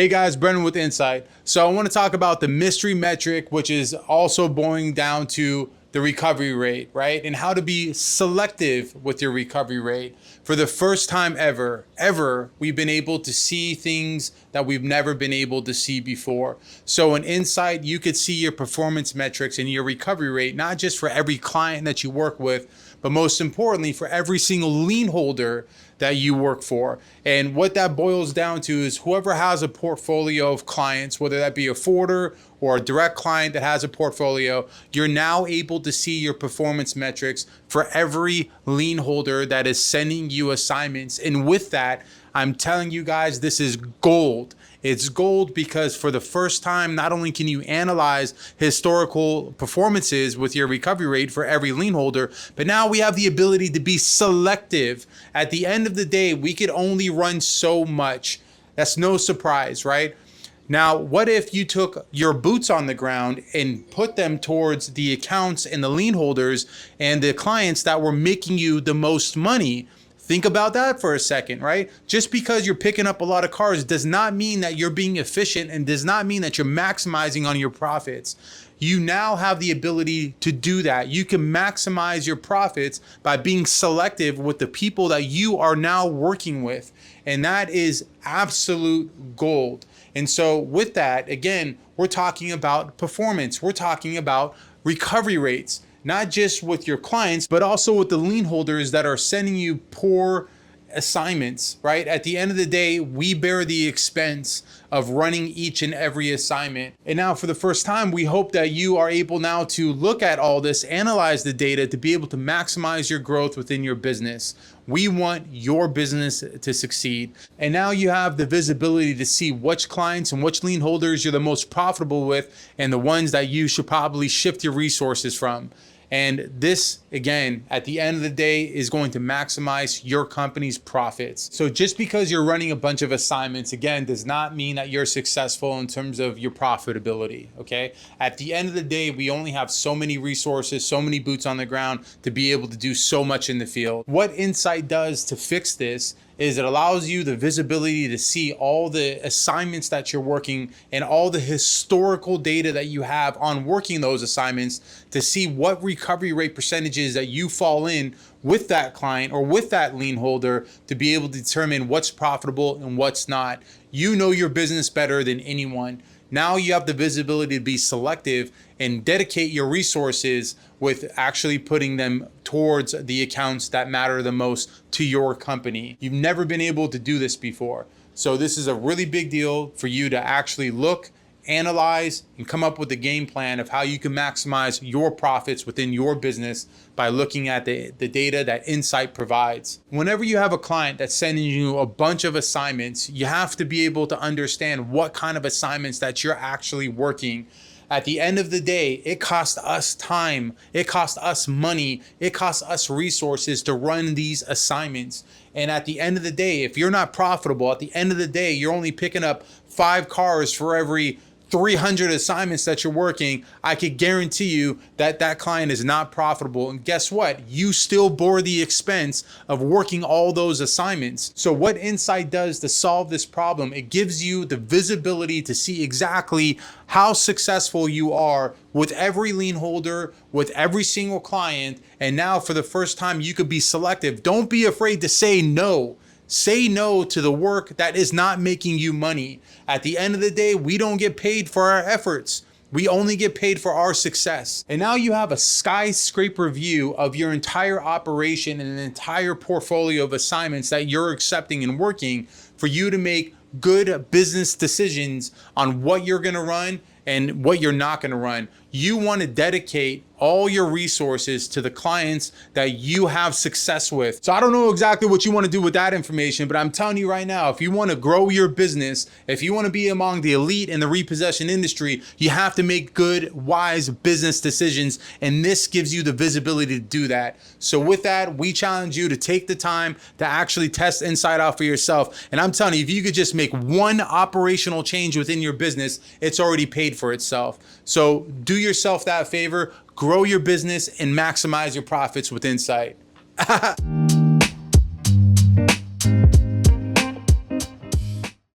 Hey guys, Brennen with Insight. So I want to talk about the mystery metric, which is also boiling down to the recovery rate, right? And how to be selective with your recovery rate. For the first time ever, we've been able to see things that we've never been able to see before. So in Insight, you could see your performance metrics and your recovery rate, not just for every client that you work with, but most importantly, for every single lien holder that you work for. And what that boils down to is whoever has a portfolio of clients, whether that be a forwarder or a direct client that has a portfolio, you're now able to see your performance metrics for every lien holder that is sending you assignments. And with that, I'm telling you guys, this is gold. It's gold because for the first time, not only can you analyze historical performances with your recovery rate for every lien holder, but now we have the ability to be selective. At the end of the day, we could only run so much. That's no surprise, right? Now, what if you took your boots on the ground and put them towards the accounts and the lien holders and the clients that were making you the most money? Think about that for a second, right? Just because you're picking up a lot of cars does not mean that you're being efficient and does not mean that you're maximizing on your profits. You now have the ability to do that. You can maximize your profits by being selective with the people that you are now working with. And that is absolute gold. And so with that, again, we're talking about performance. We're talking about recovery rates. Not just with your clients, but also with the lien holders that are sending you poor assignments, right? At the end of the day, we bear the expense of running each and every assignment. And now for the first time, we hope that you are able now to look at all this, analyze the data to be able to maximize your growth within your business. We want your business to succeed. And now you have the visibility to see which clients and which lien holders you're the most profitable with and the ones that you should probably shift your resources from. And this, again, at the end of the day, is going to maximize your company's profits. So just because you're running a bunch of assignments, again, does not mean that you're successful in terms of your profitability, okay? At the end of the day, we only have so many resources, so many boots on the ground to be able to do so much in the field. What Insight does to fix this is it allows you the visibility to see all the assignments that you're working and all the historical data that you have on working those assignments to see what recovery rate percentages that you fall in with that client or with that lien holder to be able to determine what's profitable and what's not. You know your business better than anyone. Now you have the visibility to be selective and dedicate your resources with actually putting them towards the accounts that matter the most to your company. You've never been able to do this before. So this is a really big deal for you to actually look, analyze, and come up with a game plan of how you can maximize your profits within your business by looking at the data that Insight provides. Whenever you have a client that's sending you a bunch of assignments, you have to be able to understand what kind of assignments that you're actually working. At the end of the day, it costs us time, it costs us money, it costs us resources to run these assignments. And at the end of the day, if you're not profitable, at the end of the day, you're only picking up 5 cars for every 300 assignments that you're working. I could guarantee you that that client is not profitable. And guess what? You still bore the expense of working all those assignments. So what Insight does to solve this problem, it gives you the visibility to see exactly how successful you are with every lien holder, with every single client. And now for the first time, you could be selective. Don't be afraid to say no. Say no to the work that is not making you money. At the end of the day, we don't get paid for our efforts. We only get paid for our success. And now you have a skyscraper view of your entire operation and an entire portfolio of assignments that you're accepting and working for you to make good business decisions on what you're gonna run and what you're not gonna run. You wanna dedicate all your resources to the clients that you have success with. So I don't know exactly what you want to do with that information, but I'm telling you right now, if you want to grow your business, if you want to be among the elite in the repossession industry, you have to make good, wise business decisions. And this gives you the visibility to do that. So with that, we challenge you to take the time to actually test Insight out for yourself. And I'm telling you, if you could just make one operational change within your business, it's already paid for itself. So do yourself that favor. Grow your business and maximize your profits with Insight.